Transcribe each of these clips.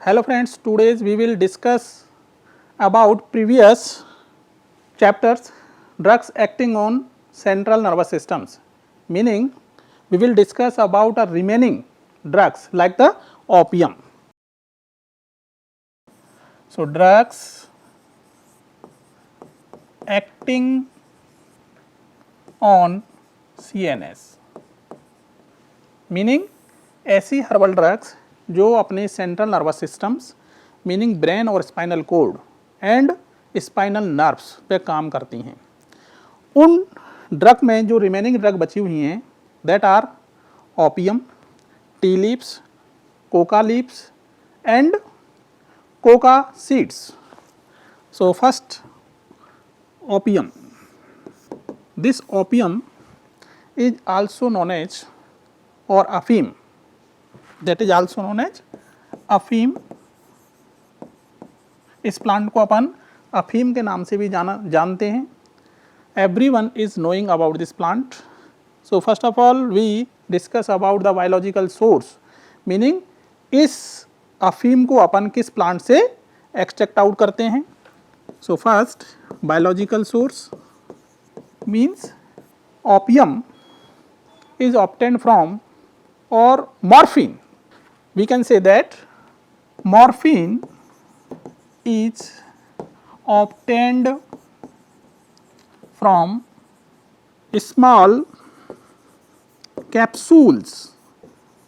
Hello friends, today we will discuss about previous chapters drugs acting on central nervous systems, meaning we will discuss about a remaining drugs like the opium. So, drugs acting on CNS meaning ऐसी herbal drugs जो अपने central nervous systems meaning brain और spinal cord and spinal nerves पे काम करती हैं। उन drug में जो रिमेनिंग ड्रग बची हुई हैं that are opium, tea leaves, coca leaves and coca seeds. So first opium. This opium is also known as or afim, that is also known as afim. इस प्लांट को अपन अफीम के नाम से भी जानते हैं। Everyone is knowing about this plant. So first of all we discuss about the biological source, meaning इस अफीम को अपन किस प्लांट से एक्सट्रैक्ट आउट करते हैं। So first biological source means opium is obtained from or morphine. We can say that morphine is obtained from small capsules.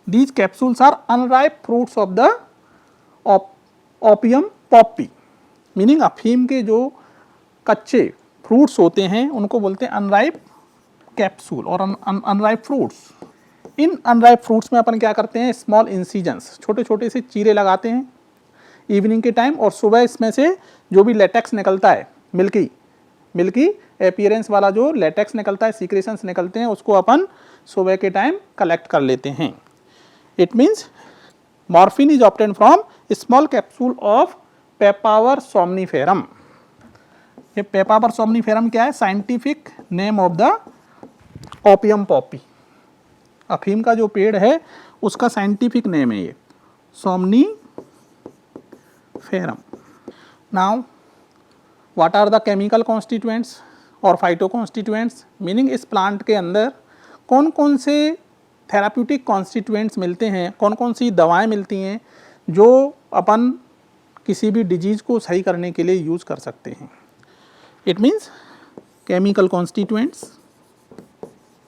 These capsules are unripe fruits of the opium poppy. Meaning अफीम के जो कच्चे fruits होते हैं उनको बोलते हैं unripe capsule और अनराइप फ्रूट्स। इन अनराइप फ्रूट्स में अपन क्या करते हैं, स्मॉल इंसिजन्स, छोटे छोटे से चीरे लगाते हैं इवनिंग के टाइम, और सुबह इसमें से जो भी लेटेक्स निकलता है, मिल्की एपियरेंस वाला जो लेटेक्स निकलता है, सीक्रेशंस निकलते हैं, उसको अपन सुबह के टाइम कलेक्ट कर लेते हैं। It means morphine is obtained from small capsule of papaver somniferum. ये पेपावर सोमनीफेरम क्या है, scientific name of the opium poppy. अफीम का जो पेड़ है उसका साइंटिफिक नेम है ये somniferum. Now what are the chemical constituents और फाइटो कॉन्स्टिट्यूएंट्स, मीनिंग इस प्लांट के अंदर कौन कौन से थेराप्यूटिक कॉन्स्टिट्यूएंट्स मिलते हैं, कौन कौन सी दवाएं मिलती हैं जो अपन किसी भी डिजीज़ को सही करने के लिए यूज़ कर सकते हैं। It means chemical constituents,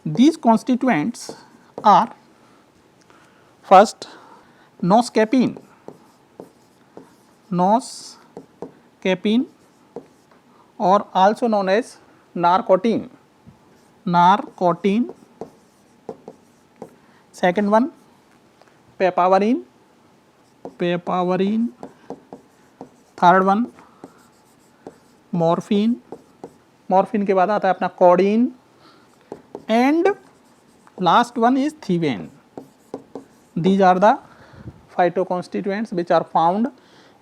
these constituents are first noscapine और also known as narcotine. Second one papaverine. Third one morphine के बाद आता है अपना codeine and last one is thebaine. These are the phyto constituents which are found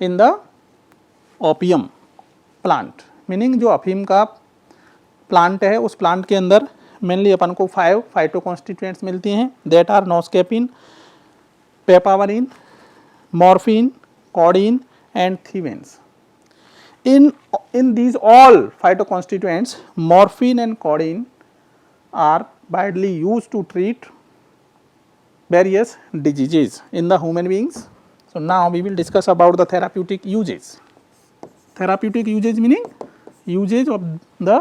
in the opium plant. Meaning जो अफीम का plant है उस प्लांट के अंदर मेनली अपन को 5 फाइटो कॉन्स्टिट्यूएंट्स मिलती हैं, that are noscapine, papaverine, morphine, codeine and thivens. In these all phytoconstituents, morphine and codeine are widely used to treat various diseases in the human beings. So now we will discuss about the therapeutic uses. Therapeutic uses meaning usage of the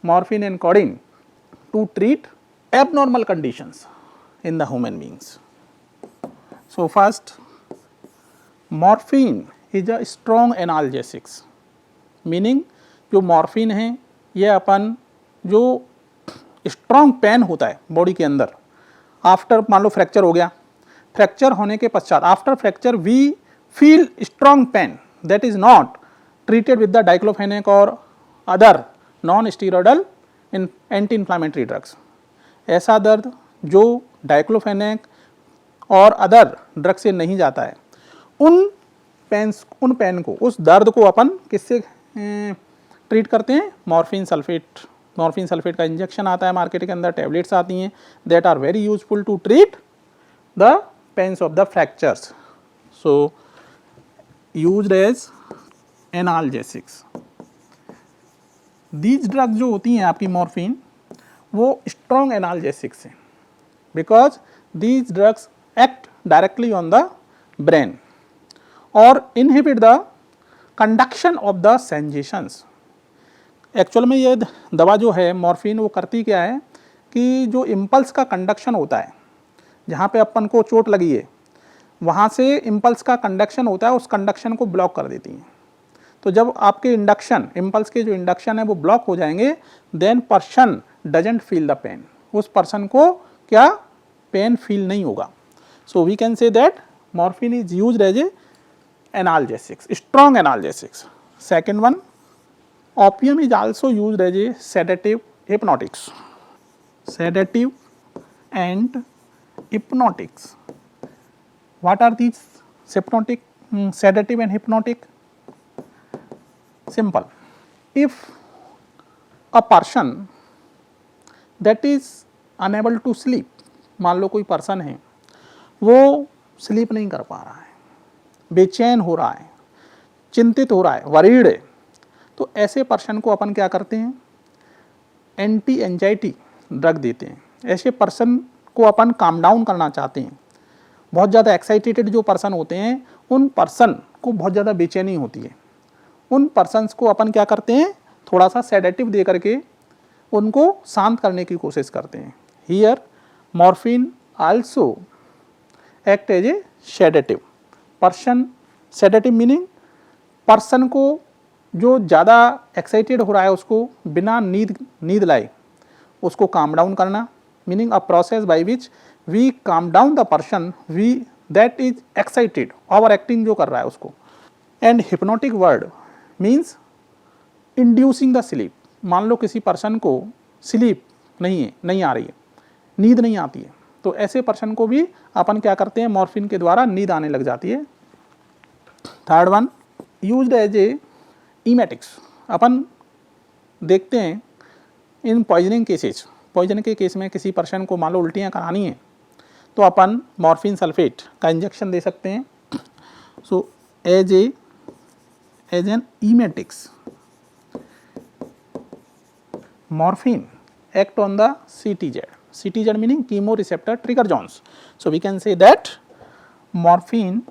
morphine and codeine to treat abnormal conditions in the human beings. So first, morphine is a strong analgesics. Meaning जो morphine है ये अपन जो strong pen होता है body के अंदर after मान लो fracture हो गया, फ्रैक्चर होने के पश्चात after fracture we feel strong pain that is not treated with the diclofenac और other non steroidal anti inflammatory drugs. ऐसा दर्द जो डाइक्लोफेनेक और अदर ड्रग से नहीं जाता है, उन पेन को, उस दर्द को अपन किससे ट्रीट करते हैं, मॉर्फिन सल्फेट का इंजेक्शन आता है मार्केट के अंदर, टैबलेट्स आती हैं that are very useful to treat the pains of the fractures. So used as analgesics. These drug जो होती हैं आपकी मॉर्फिन, वो स्ट्रॉन्ग एनाल्जेसिक्स हैं, because these drugs act directly on the brain और inhibit the conduction of the sensations. Actual में ये दवा जो है मॉर्फिन, वो करती क्या है कि जो इम्पल्स का कंडक्शन होता है, जहाँ पे अपन को चोट लगी है वहाँ से इम्पल्स का कंडक्शन होता है, उस कंडक्शन को ब्लॉक कर देती हैं। तो जब आपके इंडक्शन, इम्पल्स के जो इंडक्शन है वो ब्लॉक हो जाएंगे, then person doesn't feel the pain, उस पर्सन को क्या पेन फील नहीं होगा। So we can say that morphine is used as a analgesics, strong analgesics. Second one, opium is also used as a sedative hypnotics. Sedative and hypnotics. What are these sedative and hypnotic? Simple. If a person that is unable to sleep, मान लो कोई person है वो sleep नहीं कर पा रहा है, बेचैन हो रहा है, चिंतित हो रहा है, वरीड है, तो ऐसे पर्सन को अपन क्या करते हैं, एंटी एंजाइटी ड्रग देते हैं। ऐसे पर्सन को अपन काम डाउन करना चाहते हैं। बहुत ज़्यादा एक्साइटेड जो पर्सन होते हैं, उन पर्सन को बहुत ज़्यादा बेचैनी होती है, उन पर्सन्स को अपन क्या करते हैं, थोड़ा सा सेडेटिव दे करके उनको शांत करने की कोशिश करते हैं। Here morphine also act as a sedative person. Sedative meaning person को जो ज़्यादा एक्साइटेड हो रहा है उसको बिना नींद लाए उसको काम डाउन करना, meaning a process by which we calm down the person we that is excited, over acting जो कर रहा है उसको। And hypnotic word means inducing the sleep. मान लो किसी पर्सन को स्लीप नहीं आ रही है, नींद नहीं आती है, तो ऐसे पर्सन को भी अपन क्या करते हैं, मॉर्फिन के द्वारा नींद आने लग जाती है। Third one, used as a emetics. अपन देखते हैं इन पॉइजनिंग केसेज, पॉइजन के केस में किसी पर्सन को मान लो उल्टियाँ करानी है तो अपन मॉर्फिन सल्फेट का इंजेक्शन दे सकते हैं। So as an emetics morphine act on the CTZ. CTZ meaning chemoreceptor trigger zones. So we can say that morphine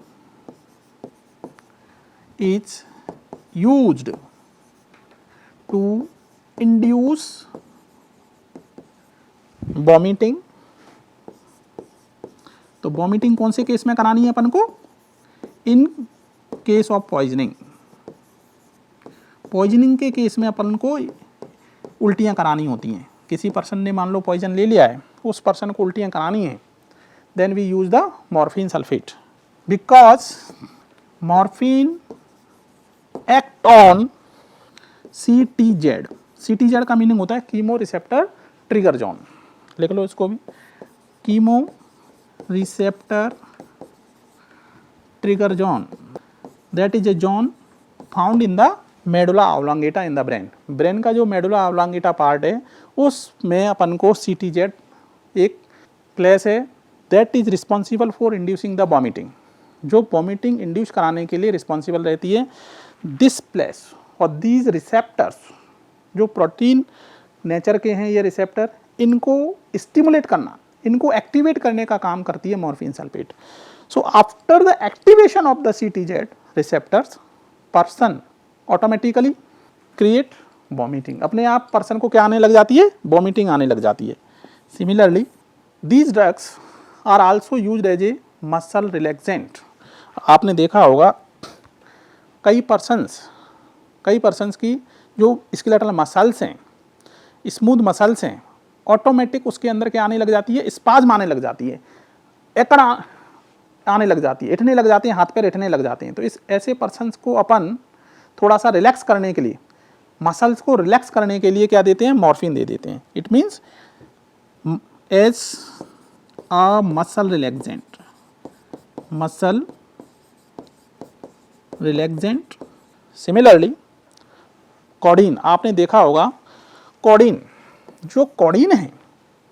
is used to induce vomiting. तो वॉमिटिंग कौन से केस में करानी है अपन को? In case of poisoning. Poisoning के case में अपन को उल्टियाँ करानी होती हैं। किसी पर्सन ने मान लो पॉइजन ले लिया है, उस पर्सन को उल्टियाँ करानी है, then we use the morphine sulphate because morphine act on CTZ। CTZ का मीनिंग होता है कीमो रिसेप्टर ट्रिगर जोन। लिख लो इसको भी, chemo receptor trigger zone, that is a zone found in the medulla oblongata in the brain. Brain का जो medulla oblongata part है उसमें अपन को CTZ एक प्लेस है that is responsible for inducing the vomiting, जो वॉमिटिंग इंड्यूस कराने के लिए रिस्पॉन्सिबल रहती है। दिस प्लेस और दीज रिसेप्टर्स जो प्रोटीन नेचर के हैं, ये रिसेप्टर, इनको स्टिमुलेट करना, इनको एक्टिवेट करने का काम करती है morphine sulphate. So after the activation of the CTZ receptors, person automatically create vomiting. अपने आप पर्सन को क्या आने लग जाती है? वॉमिटिंग आने लग जाती है। Similarly these drugs are also used as a muscle relaxant. आपने देखा होगा कई पर्सन्स की जो स्केलेटल मसल्स हैं, स्मूथ मसल्स हैं, ऑटोमेटिक उसके अंदर क्या आने लग जाती है? स्पाज्म आने लग जाती है, एकड़ आने लग जाती है, इठने लग जाते हैं, हाथ पैर इठने लग जाते हैं। तो इस ऐसे पर्सन्स को अपन थोड़ा सा रिलैक्स करने के लिए, मसल्स को रिलैक्स करने के लिए क्या देते हैं? मॉर्फिन दे देते हैं। It means as a muscle relaxant, muscle relaxant. Similarly codeine, आपने देखा होगा कोडीन, जो कोडीन है,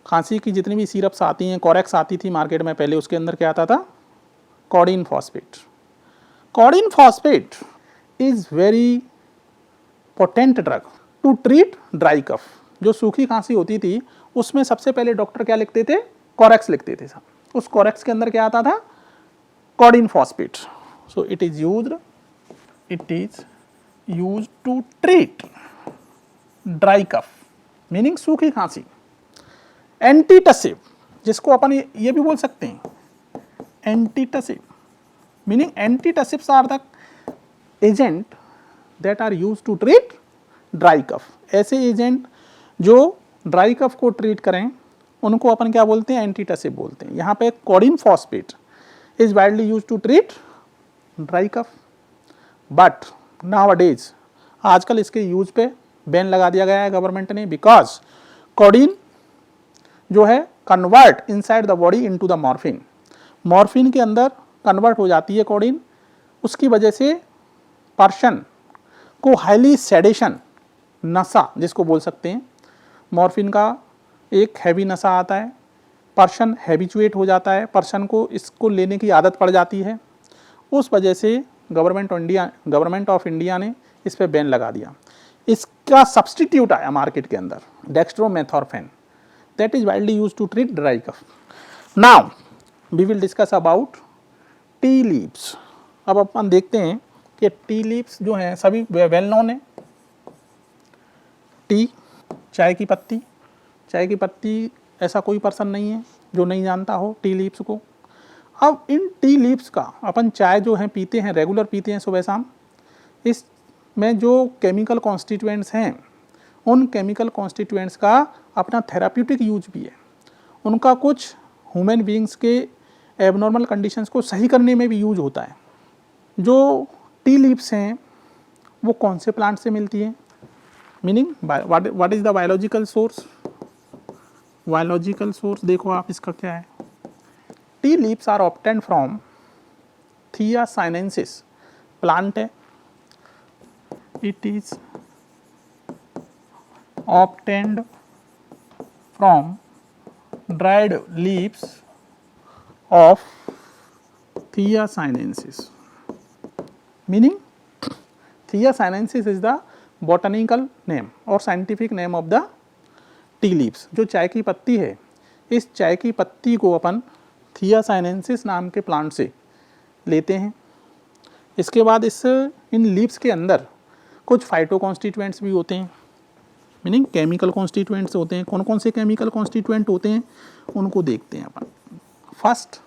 खांसी की जितनी भी सिरप्स आती हैं, कोरेक्स आती थी मार्केट में पहले, उसके अंदर क्या आता था? Codeine phosphate. Codeine phosphate is very potent drug to treat dry cough. जो सूखी खांसी होती थी उसमें सबसे पहले डॉक्टर क्या लिखते थे, कोरेक्स लिखते थे साहब। उस कोरेक्स के अंदर क्या आता था, codeine phosphate. So it is used to treat dry cough meaning सूखी खांसी। एंटीटसिव, जिसको अपन ये भी बोल सकते हैं antitussive, meaning antitussives are the agent that are used to treat dry cough. ऐसे एजेंट जो ड्राई कफ को ट्रीट करें उनको अपन क्या बोलते हैं, एंटीटसिव बोलते हैं। यहाँ पे codeine phosphate is widely used to treat dry cough, but nowadays आजकल इसके यूज पे बैन लगा दिया गया है गवर्नमेंट ने, बिकॉज कॉडिन जो है convert inside the body into the morphine. Morphine के अंदर कन्वर्ट हो जाती है कॉडिन, उसकी वजह से पर्सन को हाईली सेडेशन, नशा जिसको बोल सकते हैं, मॉर्फिन का एक हैवी नशा आता है, पर्सन हैबिचुएट हो जाता है, पर्सन को इसको लेने की आदत पड़ जाती है। उस वजह से गवर्नमेंट ऑफ इंडिया ने इस पर बैन लगा दिया। इसका सब्सटीट्यूट आया मार्केट के अंदर, dextromethorphan, that is widely used to treat dry cough. Now we will discuss about tea leaves. अब अपन देखते हैं कि टी लीव्स जो हैं सभी वेल नोन है। टी, चाय की पत्ती, चाय की पत्ती ऐसा कोई पर्सन नहीं है जो नहीं जानता हो टी लीव्स को। अब इन टी लीव्स का अपन चाय जो है पीते हैं, रेगुलर पीते हैं सुबह शाम, इसमें जो केमिकल कॉन्स्टिट्यूएंट्स हैं उन केमिकल कॉन्स्टिट्यूएंट्स का अपना थेराप्यूटिक यूज भी है। उनका कुछ ह्यूमन बीइंग्स के एबनॉर्मल कंडीशंस को सही करने में भी यूज होता है। जो टी लीव्स हैं वो कौन से प्लांट से मिलती हैं, meaning what is the biological source. Biological source देखो आप इसका क्या है। Tea leaves are obtained from thea sinensis plant है। It is obtained from dried leaves of thea sinensis, meaning thea sinensis is the botanical name और scientific name of the tea leaves. जो चाय की पत्ती है, इस चाय की पत्ती को अपन थिया साइनेंसिस नाम के प्लांट से लेते हैं। इसके बाद इन लीव्स के अंदर कुछ फाइटो कॉन्स्टिट्यूएंट्स भी होते हैं, मीनिंग केमिकल कॉन्स्टिट्यूएंट्स होते हैं। कौन कौन से केमिकल कॉन्स्टिट्यूएंट होते हैं उनको देखते हैं अपन। फर्स्ट,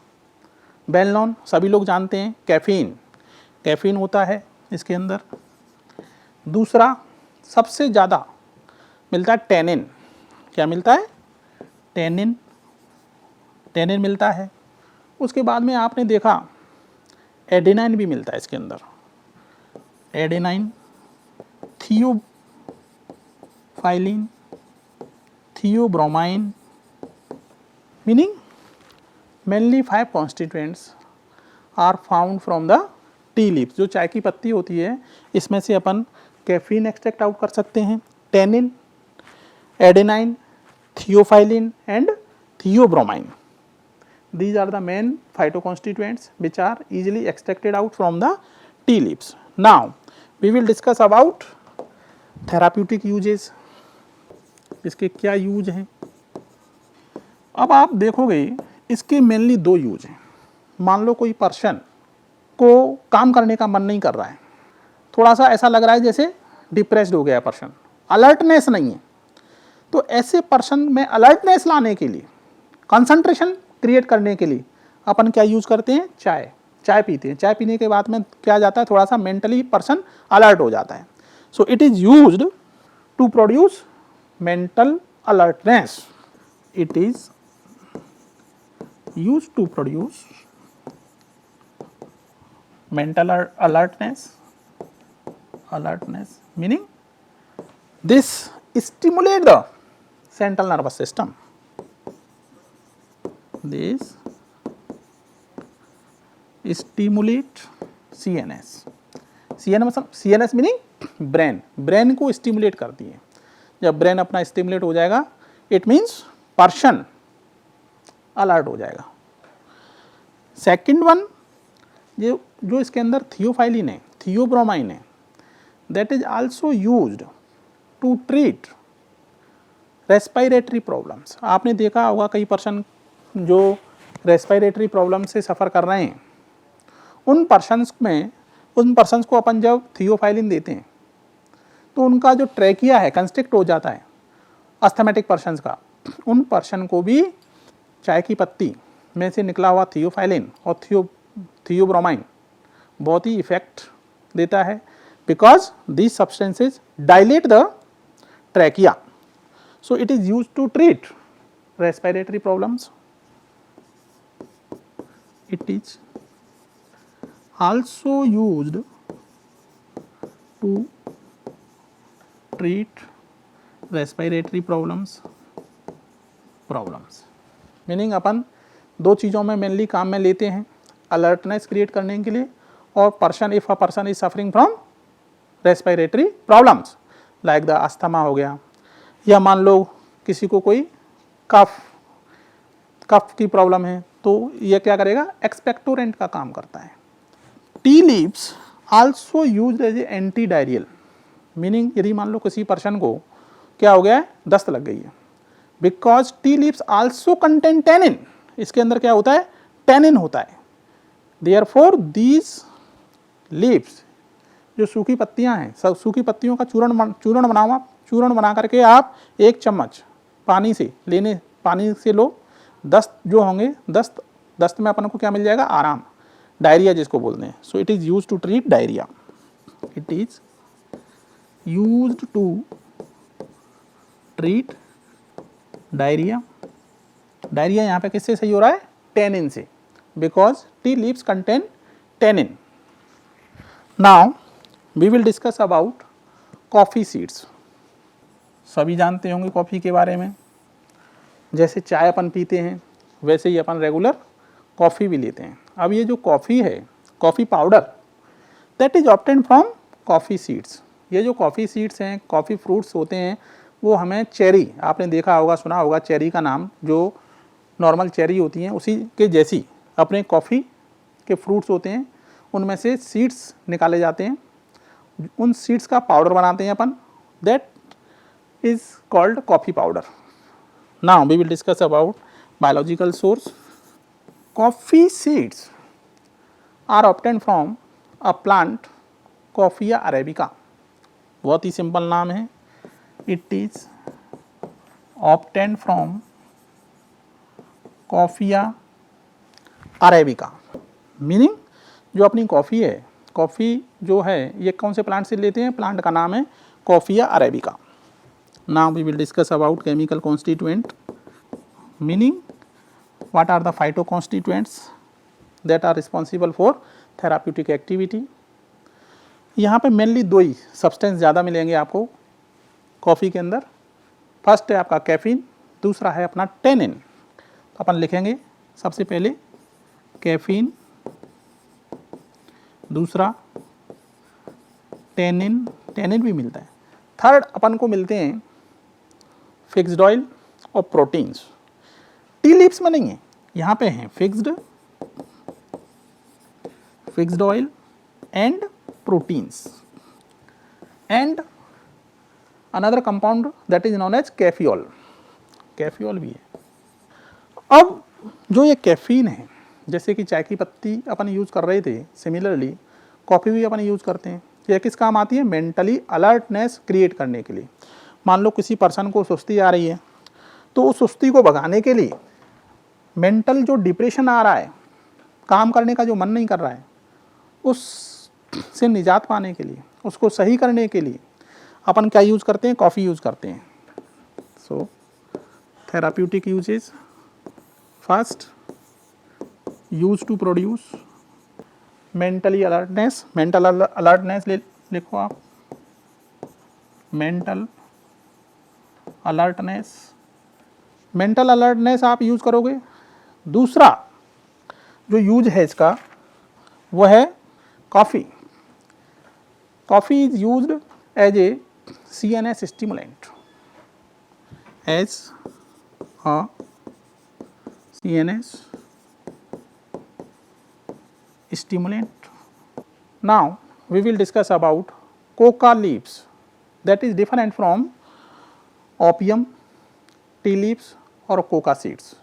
वेल नोन, सभी लोग जानते हैं, कैफीन। कैफीन होता है इसके अंदर। दूसरा, सबसे ज़्यादा मिलता है टेनिन। क्या मिलता है, टेनिन, टेनिन मिलता है। उसके बाद में आपने देखा एडेनाइन भी मिलता है इसके अंदर, adenine, theophylline, theobromine, meaning mainly 5 constituents are found from the tea leaves. जो चाय की पत्ती होती है इसमें से अपन कैफीन एक्सट्रैक्ट आउट कर सकते हैं, tannin, adenine, theophylline and theobromine. These are the main phytoconstituents which are easily extracted out from the tea leaves. Now we will discuss about therapeutic uses. इसके क्या यूज हैं। अब आप देखोगे इसके मेनली 2 यूज हैं। मान लो कोई पर्सन को काम करने का मन नहीं कर रहा है, थोड़ा सा ऐसा लग रहा है जैसे डिप्रेस्ड हो गया पर्सन, अलर्टनेस नहीं है, तो ऐसे पर्सन में अलर्टनेस लाने के लिए, कंसंट्रेशन क्रिएट करने के लिए अपन क्या यूज़ करते हैं, चाय। चाय पीते हैं, चाय पीने के बाद में क्या जाता है, थोड़ा सा मेंटली पर्सन अलर्ट हो जाता है। So it is used to produce mental alertness. It is used to produce mental alertness, meaning this stimulate the central nervous system. This stimulate CNS. CNS meaning brain. brain को stimulate करती है। जब brain अपना stimulate हो जाएगा, it means person alert हो जाएगा। Second one, ये जो इसके अंदर थियोफाइलिन है, थियोब्रोमाइन है, that is also used to treat respiratory problems. आपने देखा होगा कई पर्सन जो रेस्पिरेटरी प्रॉब्लम से सफ़र कर रहे हैं, उन पर्सन्स को अपन जब थियोफाइलिन देते हैं तो उनका जो ट्रैकिया है कंस्ट्रिक्ट हो जाता है, अस्थमेटिक पर्सन्स का। उन पर्सन को भी चाय की पत्ती में से निकला हुआ थियोफाइलिन और थियोब्रोमाइन बहुत ही इफेक्ट देता है, because these substances dilate the trachea, so it is used to treat respiratory problems. It is also used to treat respiratory problems. Meaning अपन दो चीज़ों में मेनली काम में लेते हैं, अलर्टनेस क्रिएट करने के लिए और person if a person is suffering from respiratory problems like the asthma हो गया, या मान लो किसी को कोई कफ की प्रॉब्लम है तो ये क्या करेगा, एक्सपेक्टोरेंट का काम करता है। Tea leaves also used as a anti diarrhoeal, meaning यदि मान लो किसी पर्सन को क्या हो गया है, दस्त लग गई है, because tea leaves also contain tannin, इसके अंदर क्या होता है, टेनिन होता है। देयरफॉर दीज लीव्स, जो सूखी पत्तियां हैं, सब सूखी पत्तियों का चूर्ण बना करके आप एक चम्मच पानी से लो, दस्त जो होंगे, दस्त में अपन को क्या मिल जाएगा, आराम, डायरिया जिसको बोलते हैं। So it is used to treat diarrhoea, it is used to treat diarrhoea. Diarrhoea यहाँ पे किससे सही हो रहा है, टेनिन से, because tea leaves contain tannin. Now we will discuss about coffee seeds. सभी जानते होंगे कॉफ़ी के बारे में, जैसे चाय अपन पीते हैं वैसे ही अपन रेगुलर कॉफ़ी भी लेते हैं। अब ये जो कॉफ़ी है, coffee powder, that is obtained from coffee seeds. ये जो कॉफ़ी सीड्स हैं, कॉफ़ी फ्रूट्स होते हैं, वो हमें चेरी, आपने देखा होगा, सुना होगा चेरी का नाम, जो नॉर्मल चेरी होती हैं उसी के जैसी अपने कॉफ़ी के फ्रूट्स होते हैं, उनमें से सीड्स निकाले जाते हैं, उन सीड्स का पाउडर बनाते हैं अपन, that is called coffee powder. Now we will discuss about biological source. Coffee seeds are obtained from a plant Coffea arabica. बहुत ही सिंपल नाम है, it is obtained from Coffea arabica, meaning जो अपनी coffee है, coffee जो है ये कौन से प्लांट से लेते हैं, प्लांट का नाम है Coffea arabica. Now we will discuss about chemical constituent, meaning what are the phytoconstituents that are responsible for therapeutic activity. यहाँ पे मेनली दो ही सब्सटेंस ज़्यादा मिलेंगे आपको कॉफ़ी के अंदर। फर्स्ट है आपका कैफीन, दूसरा है अपना टेनिन। तो अपन लिखेंगे सबसे पहले कैफीन, दूसरा टेनिन, टेनिन भी मिलता है। थर्ड अपन को मिलते हैं फिक्स्ड ऑयल और प्रोटीन्स। टी लीव्स में नहीं है, यहाँ पे हैं fixed oil and proteins and another compound that is known as caffeol, caffeol भी है। अब जो ये कैफीन है, जैसे कि चाय की पत्ती अपन यूज़ कर रहे थे, सिमिलरली कॉफ़ी भी अपन यूज़ करते हैं। ये किस काम आती है, मेंटली अलर्टनेस क्रिएट करने के लिए। मान लो किसी पर्सन को सुस्ती आ रही है, तो उस सुस्ती को भगाने के लिए, मेंटल जो डिप्रेशन आ रहा है, काम करने का जो मन नहीं कर रहा है, उससे निजात पाने के लिए, उसको सही करने के लिए अपन क्या यूज़ करते हैं, कॉफ़ी यूज़ करते हैं। So therapeutic uses, first use to produce mentally alertness, mental alertness लिखो आप, मेंटल अलर्टनेस आप यूज़ करोगे। दूसरा जो यूज है इसका वो है coffee. Coffee is used as a CNS stimulant, as a CNS stimulant. Now we will discuss about coca leaves, that is different from opium, tea leaves और coca seeds.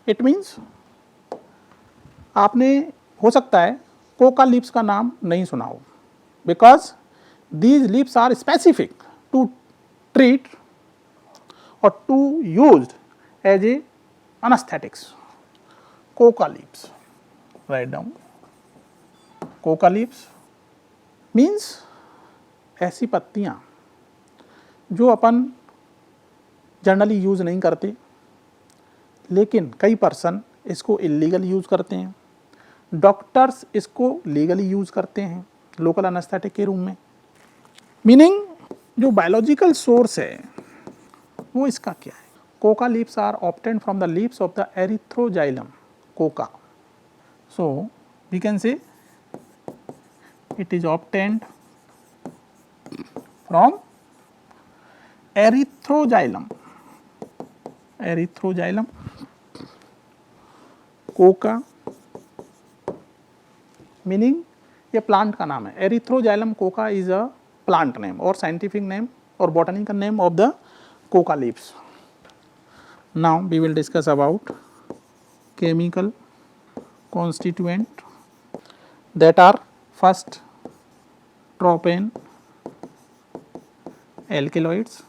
It means आपने हो सकता है coca leaves का नाम नहीं सुना हो, because these leaves are specific to treat और to used as a anaesthetics. Coca leaves, right down. Coca leaves means ऐसी पत्तियाँ जो अपन जनरली यूज़ नहीं करते, लेकिन कई पर्सन इसको इलीगल यूज़ करते हैं. डॉक्टर्स इसको लीगली यूज़ करते हैं लोकल एनेस्थेटिक के रूम में. मीनिंग जो बायोलॉजिकल सोर्स है वो इसका क्या है. Coca leaves are obtained from the leaves of the erythroxylum coca. So we can say it is obtained from erythroxylum. Erythroxylum coca meaning ये प्लांट का नाम है. Erythroxylum coca is a plant name और साइंटिफिक नेम और botanical name of the coca leaves. Now we will discuss about chemical constituent that are first tropane alkaloids.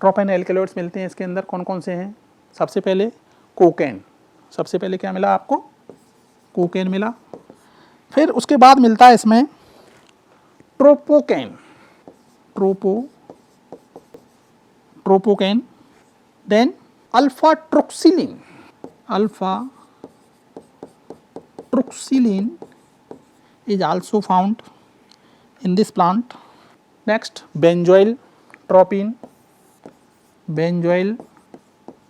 Tropane alkaloids मिलते हैं इसके अंदर. कौन कौन से हैं? सबसे पहले कोकेन. सबसे पहले क्या मिला आपको? कोकेन मिला. फिर उसके बाद मिलता है इसमें tropocaine. Tropocaine. Then alpha truxilline. Alpha truxilline is also found in this plant. Next, benzoyl tropine. Benzoyl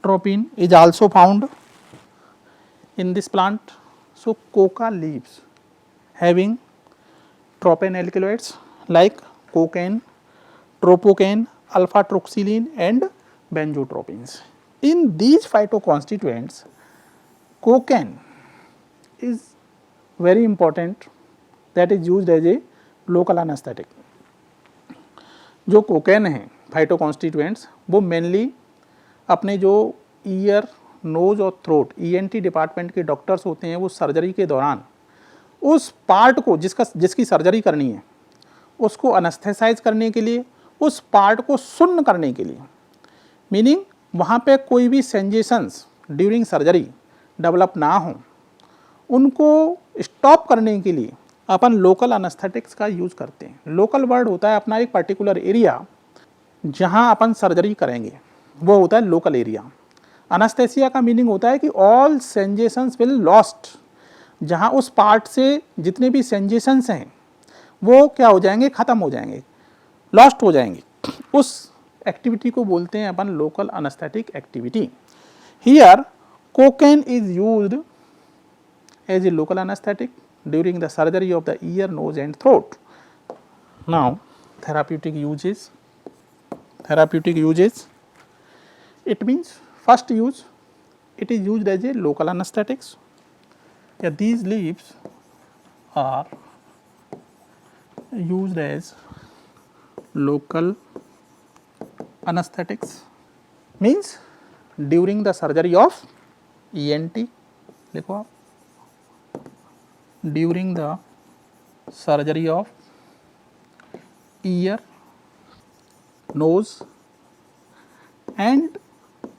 tropine is also found in this plant. So coca leaves having tropane alkaloids like cocaine, tropocaine, alpha troxylene and benzotropines. In these phytoconstituents, cocaine is very important, that is used as a local anesthetic. जो cocaine है phytoconstituents वो mainly अपने जो year, knows और throat ENT department के doctors होते हैं वो सर्जरी के दौरान उस पार्ट को जिसकी सर्जरी करनी है उसको एनेस्थेसाइज करने के लिए, उस पार्ट को सुन्न करने के लिए, मीनिंग वहाँ पे कोई भी सेंजेशंस ड्यूरिंग सर्जरी डेवलप ना हो, उनको स्टॉप करने के लिए अपन लोकल एनेस्थेटिक्स का यूज़ करते हैं. लोकल वर्ड होता है अपना एक पर्टिकुलर एरिया जहाँ अपन सर्जरी करेंगे, वो होता है लोकल एरिया. एनेस्थेसिया का मीनिंग होता है कि ऑल सेंजेशंस विल लॉस्ट, जहाँ उस पार्ट से जितने भी सेंजेशंस हैं वो क्या हो जाएंगे, ख़त्म हो जाएंगे, लॉस्ट हो जाएंगे. उस एक्टिविटी को बोलते हैं अपन local anaesthetic activity. Here cocaine is used as a local anesthetic during the surgery of the ear, nose and throat. Now therapeutic uses. It means first use, it is used as a local anesthetics. Yeah, these leaves are used as local anesthetics, means during the surgery of ENT. लिखो आप, during the surgery of ear, nose and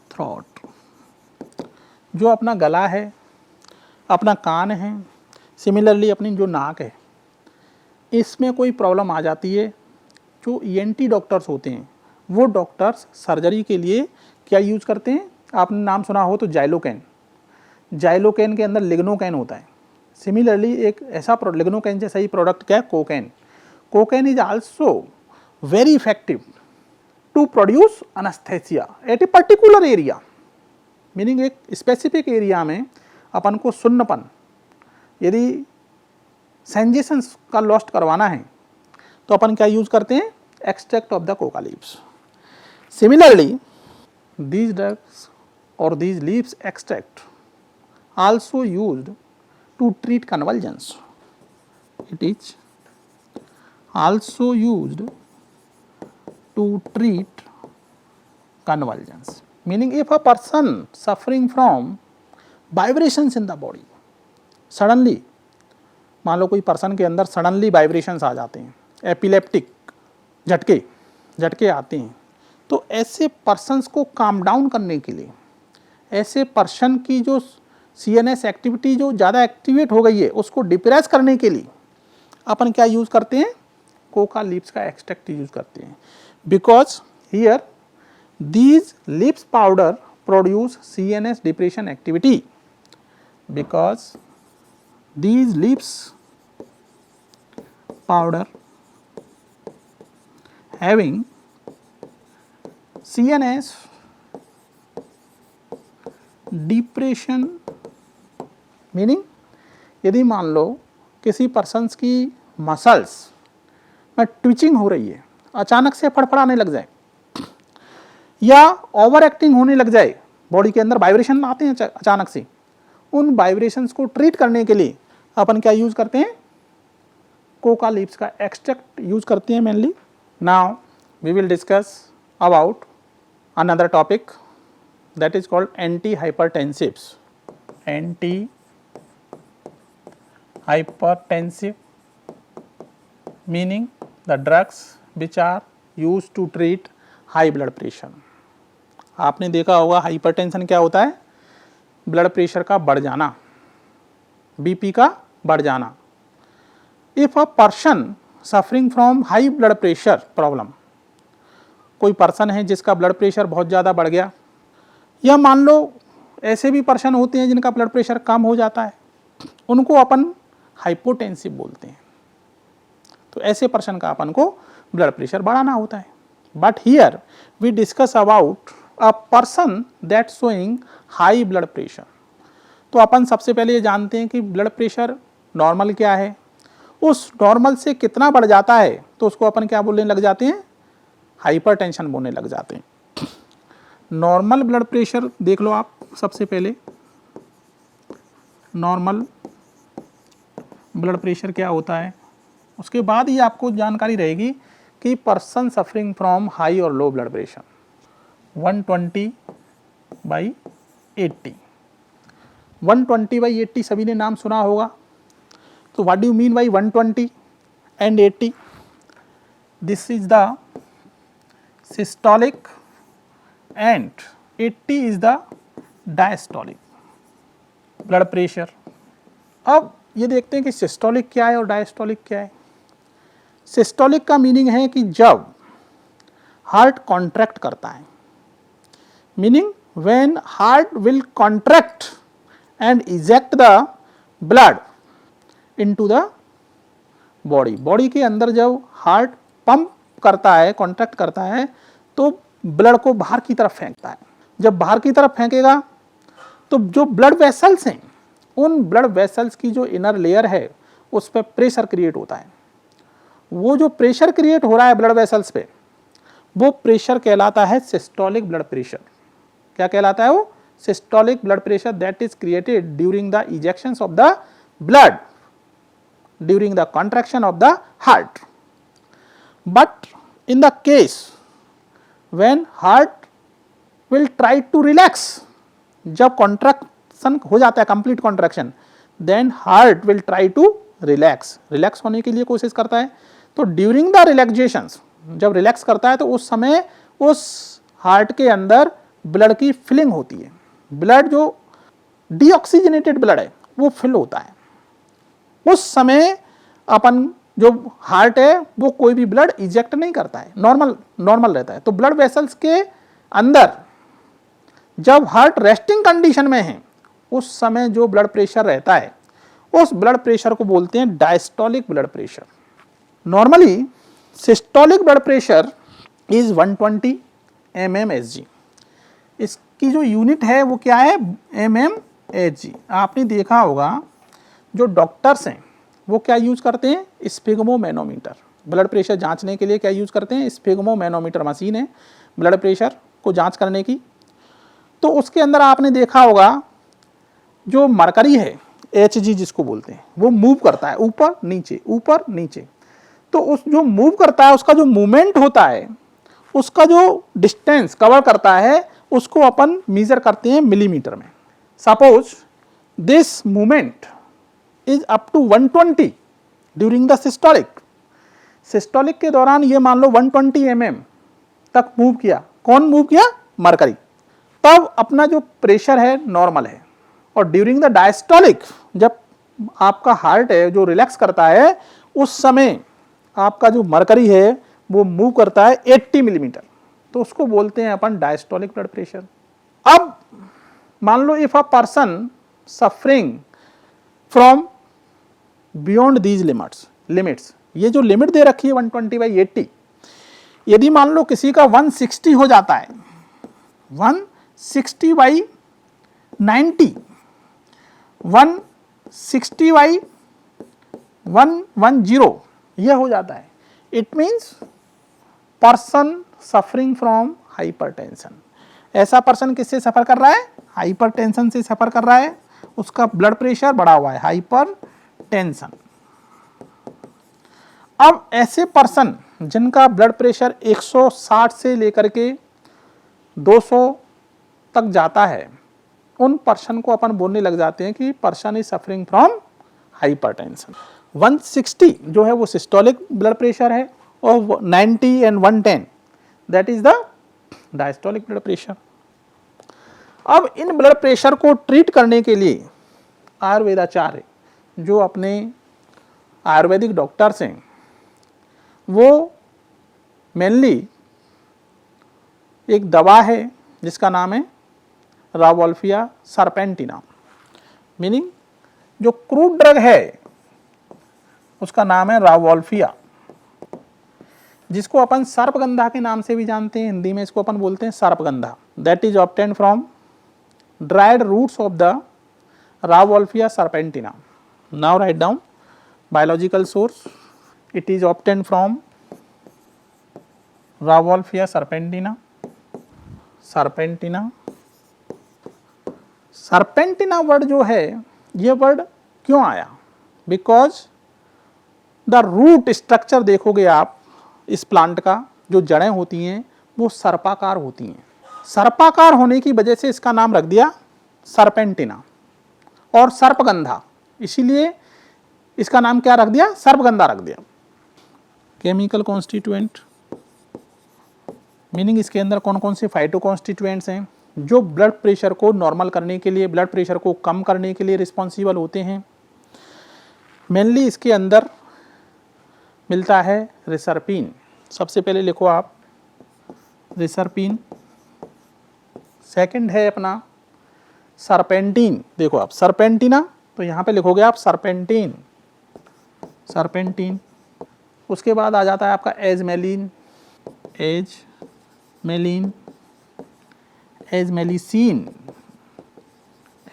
throat. जो अपना गला है, अपना कान है, similarly अपनी जो नाक है, इसमें कोई प्रॉब्लम आ जाती है, जो ENT डॉक्टर्स होते हैं वो डॉक्टर्स सर्जरी के लिए क्या यूज़ करते हैं? आपने नाम सुना हो तो जाइलोकैन. जाइलोकैन के अंदर लिग्नोकैन होता है. सिमिलरली एक ऐसा लिग्नोकैन से सही प्रोडक्ट क्या है? Cocaine. Cocaine is also very effective to produce anaesthesia at a particular area, meaning एक स्पेसिफिक एरिया में अपन को सुन्नपन, यदि सेंजेशंस का लॉस्ट करवाना है तो अपन क्या यूज़ करते हैं? Extract of the coca leaves. Similarly these drugs or these leaves extract also used to treat convulsions. It is also used to treat convulsions. Meaning if a person suffering from vibrations in the body, suddenly मान लो कोई person के अंदर suddenly vibrations आ जाते हैं, epileptic झटके आते हैं, तो ऐसे पर्सन्स को काम डाउन करने के लिए, ऐसे पर्सन की जो CNS एक्टिविटी जो ज़्यादा एक्टिवेट हो गई है उसको डिप्रेस करने के लिए अपन क्या यूज़ करते हैं, कोका लीव्स का एक्सट्रैक्ट यूज़ करते हैं. Because here these leaves powder produce CNS depression activity. Because these leaves powder having CNS depression, meaning यदि मान लो किसी पर्सन्स की मसल्स में ट्विचिंग हो रही है, अचानक से फड़फड़ाने लग जाए या ओवर एक्टिंग होने लग जाए, बॉडी के अंदर वाइब्रेशन आते हैं अचानक से, उन वाइब्रेशंस को ट्रीट करने के लिए अपन क्या यूज़ करते हैं, कोका लीव्स का एक्सट्रैक्ट यूज़ करते हैं mainly. Now we will discuss about another topic that is called anti hypertensives. Anti hypertensive meaning the drugs which are use to treat high blood pressure. आपने देखा होगा hypertension क्या होता है, blood pressure का बढ़ जाना, BP का बढ़ जाना. If a person suffering from high blood pressure problem, कोई पर्सन है जिसका ब्लड प्रेशर बहुत ज़्यादा बढ़ गया, या मान लो ऐसे भी पर्सन होते हैं जिनका ब्लड प्रेशर कम हो जाता है, उनको अपन हाइपोटेंसिव बोलते हैं. तो ऐसे पर्सन का अपन को ब्लड प्रेशर बढ़ाना होता है. But here we discuss about a person that showing high blood pressure. तो अपन सबसे पहले ये जानते हैं कि ब्लड प्रेशर नॉर्मल क्या है, उस नॉर्मल से कितना बढ़ जाता है तो उसको अपन क्या बोलने लग जाते हैं, हाइपरटेंशन बोलने लग जाते हैं. नॉर्मल ब्लड प्रेशर देख लो आप, सबसे पहले नॉर्मल ब्लड प्रेशर क्या होता है, उसके बाद ही आपको जानकारी रहेगी कि पर्सन सफरिंग फ्रॉम हाई और लो ब्लड प्रेशर. 120/80, 120/80 सभी ने नाम सुना होगा. तो what do you mean by 120 and 80? This is the systolic and 80 is the diastolic blood pressure. अब ये देखते हैं कि सिस्टोलिक क्या है और डायस्टोलिक क्या है. सिस्टोलिक का मीनिंग है कि जब हार्ट कॉन्ट्रैक्ट करता है, meaning when heart will contract and eject the blood into the body. Body के अंदर जब हार्ट पंप करता है, कॉन्ट्रैक्ट करता है, तो ब्लड को बाहर की तरफ फेंकता है. जब बाहर की तरफ फेंकेगा तो जो ब्लड वेसल्स हैं, उन ब्लड वेसल्स की जो इनर लेयर है उस पर प्रेशर क्रिएट होता है. वो जो प्रेशर क्रिएट हो रहा है ब्लड वेसल्स पे, वो प्रेशर कहलाता है सिस्टोलिक ब्लड प्रेशर. क्या कहलाता है वो? Systolic blood pressure that is created during the ejections of the blood during the contraction of the heart. But in the case when heart will try to relax, जब contraction हो जाता है, complete contraction, then heart will try to relax होने के लिए कोशिश करता है. तो ड्यूरिंग द रिलैक्सेशंस, जब रिलैक्स करता है तो उस समय उस हार्ट के अंदर ब्लड की फिलिंग होती है. ब्लड जो डीऑक्सीजनेटेड ब्लड है वो फिल होता है. उस समय अपन जो हार्ट है वो कोई भी ब्लड इजेक्ट नहीं करता है, नॉर्मल रहता है. तो ब्लड वेसल्स के अंदर जब हार्ट रेस्टिंग कंडीशन में है, उस समय जो ब्लड प्रेशर रहता है, उस ब्लड प्रेशर को बोलते हैं diastolic blood pressure. Normally systolic blood pressure is 120 mmHg. इसकी जो यूनिट है वो क्या है? mmHg. आपने देखा होगा जो डॉक्टर्स हैं वो क्या यूज करते हैं? स्फिग्मोमैनोमीटर. ब्लड प्रेशर जांचने के लिए क्या यूज करते हैं? स्फिग्मोमैनोमीटर मशीन है ब्लड प्रेशर को जांच करने की. तो उसके अंदर आपने देखा होगा जो मरकरी है, HG जिसको बोलते हैं, वो मूव करता है ऊपर नीचे ऊपर नीचे। तो उस जो मूव करता है उसका जो मूवमेंट होता है, उसका जो डिस्टेंस कवर करता है, उसको अपन मेजर करते हैं मिलीमीटर में। Suppose this movement is up to 120 during the systolic. Systolic के दौरान ये मान लो 120 mm तक मूव किया। कौन मूव किया? मरकरी। तब अपना जो प्रेशर है नॉर्मल है। और ड्यूरिंग द डायस्टोलिक, जब आपका हार्ट है जो रिलैक्स करता है, उस समय आपका जो मरकरी है वो मूव करता है 80 मिलीमीटर, तो उसको बोलते हैं अपन डायस्टोलिक ब्लड प्रेशर। अब मान लो if a person suffering from beyond these limits, ये जो लिमिट दे रखी है 120/80, यदि मान लो किसी का 160 हो जाता है, 160/90, 160/110 यह हो जाता है, it means person suffering from hypertension. ऐसा पर्सन किससे सफर कर रहा है? हाइपरटेंशन से सफर कर रहा है, उसका ब्लड प्रेशर बढ़ा हुआ है, हाइपरटेंशन। अब ऐसे पर्सन जिनका ब्लड प्रेशर 160 से लेकर के 200 तक जाता है, उन पर्सन को अपन बोलने लग जाते हैं कि person is suffering from hypertension. 160 जो है वो सिस्टोलिक ब्लड प्रेशर है, और 90 and 110 that is the diastolic blood pressure. अब इन ब्लड प्रेशर को ट्रीट करने के लिए आयुर्वेदाचार्य जो अपने आयुर्वेदिक डॉक्टर्स हैं, वो मेनली एक दवा है जिसका नाम है रावोल्फिया सरपेंटिना। मीनिंग जो क्रूड ड्रग है उसका नाम है रावोल्फिया, जिसको अपन सर्पगंधा के नाम से भी जानते हैं, हिंदी में इसको अपन बोलते हैं सर्पगंधा। That is obtained from dried roots of the Ravolfia serpentina. Now write down biological source. It is obtained from Ravolfia serpentina. Serpentina word जो है, ये वर्ड क्यों आया? बिकॉज द रूट स्ट्रक्चर देखोगे आप इस प्लांट का, जो जड़ें होती हैं वो सर्पाकार होती हैं। सर्पाकार होने की वजह से इसका नाम रख दिया सरपेंटिना और सर्पगंधा, इसीलिए इसका नाम क्या रख दिया? सर्पगंधा रख दिया। केमिकल कॉन्स्टिट्यूएंट मीनिंग इसके अंदर कौन कौन से फाइटो कॉन्स्टिट्यूएंट्स हैं जो ब्लड प्रेशर को नॉर्मल करने के लिए, ब्लड प्रेशर को कम करने के लिए रिस्पॉन्सिबल होते हैं। मेनली इसके अंदर मिलता है रिसर्पिन। सबसे पहले लिखो आप रिसर्पिन। सेकंड है अपना सरपेंटीन। देखो आप सरपेंटिना, तो यहाँ पे लिखोगे आप सरपेंटीन। उसके बाद आ जाता है आपका एजमेलिन,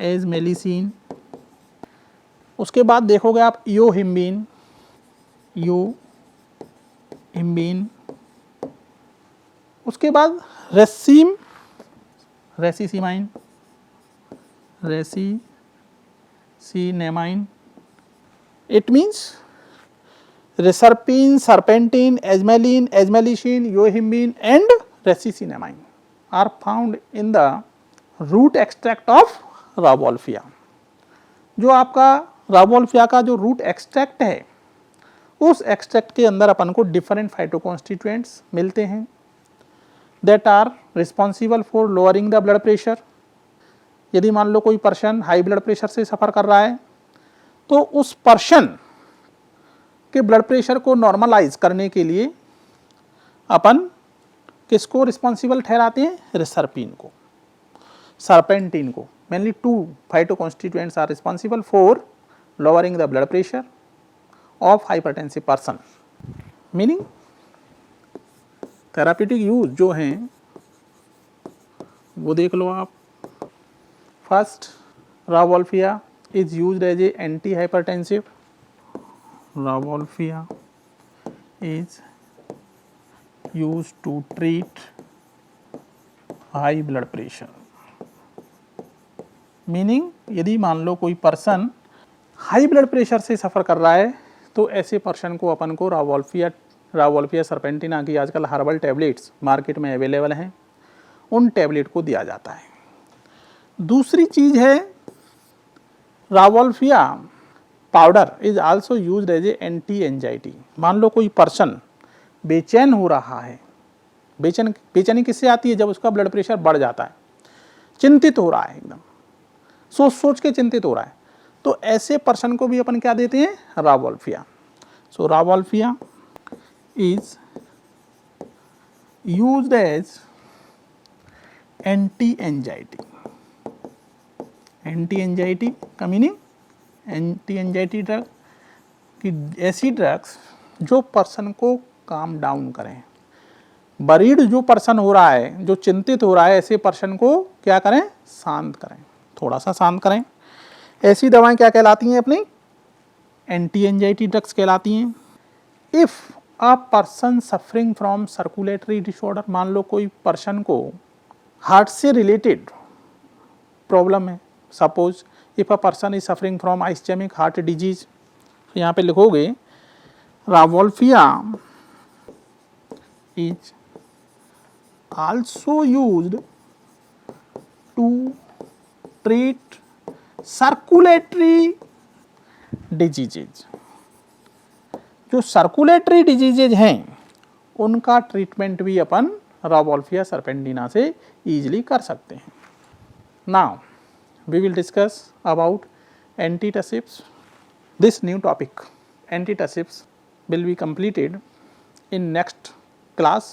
एजमेलिसिन। उसके बाद देखोगे आप योहिम्बिन, उसके बाद rescinnamine. It means reserpine, serpentine, ajmaline, ajmalicine, yohimbine and rescinnamine are found in the root extract of rauwolfia. जो आपका रावोल्फिया का जो रूट एक्सट्रैक्ट है, उस एक्सट्रैक्ट के अंदर अपन को डिफरेंट फाइटोकॉन्स्टिट्यूएंट्स मिलते हैं that are responsible for lowering the blood pressure. यदि मान लो कोई पर्सन हाई ब्लड प्रेशर से सफ़र कर रहा है, तो उस पर्सन के ब्लड प्रेशर को नॉर्मलाइज करने के लिए अपन किसको रिस्पॉन्सिबल ठहराते हैं? रिसर्पिन को, सरपेंटिन को। Mainly 2 phytoconstituents are responsible for lowering the blood pressure of hypertensive person. Meaning therapeutic use जो हैं वो देख लो आप। First, rauwolfia is used as a anti hypertensive. Rauwolfia is used to treat high blood pressure. Meaning यदि मान लो कोई पर्सन हाई ब्लड प्रेशर से सफ़र कर रहा है तो ऐसे पर्सन को अपन को रावोल्फिया सरपेंटिना की आजकल हर्बल टैबलेट्स मार्केट में अवेलेबल हैं, उन टैबलेट को दिया जाता है। दूसरी चीज़ है rauwolfia powder is also used as a anti anxiety. मान लो कोई पर्सन बेचैन हो रहा है, बेचैनी किससे आती है? जब उसका ब्लड प्रेशर बढ़ जाता है, चिंतित हो रहा है, एकदम सोच सोच के चिंतित हो रहा है, तो ऐसे पर्सन को भी अपन क्या देते हैं? Rauwolfia. So rauwolfia is used as anti anxiety. Anti anxiety का मीनिंग एंटी एंजाइटी ड्रग कि ऐसी ड्रग्स जो पर्सन को काम डाउन करें। बरीड जो पर्सन हो रहा है, जो चिंतित हो रहा है, ऐसे पर्सन को क्या करें? शांत करें, थोड़ा सा शांत करें। ऐसी दवाएं क्या कहलाती हैं? अपनी एंटी एंजाइटी ड्रग्स कहलाती हैं। If a person suffering from circulatory disorder, मान लो कोई पर्सन को हार्ट से रिलेटेड प्रॉब्लम है, suppose if a person is suffering from ischaemic heart disease, यहाँ पे लिखोगे rauwolfia is also used to treat circulatory diseases. जो सर्कुलेटरी डिजीजेज हैं उनका ट्रीटमेंट भी अपन रावोल्फिया सरपेंटिना से ईजिली कर सकते हैं। Now we will discuss about antitussives. This new topic, antitussives, will be completed in next class.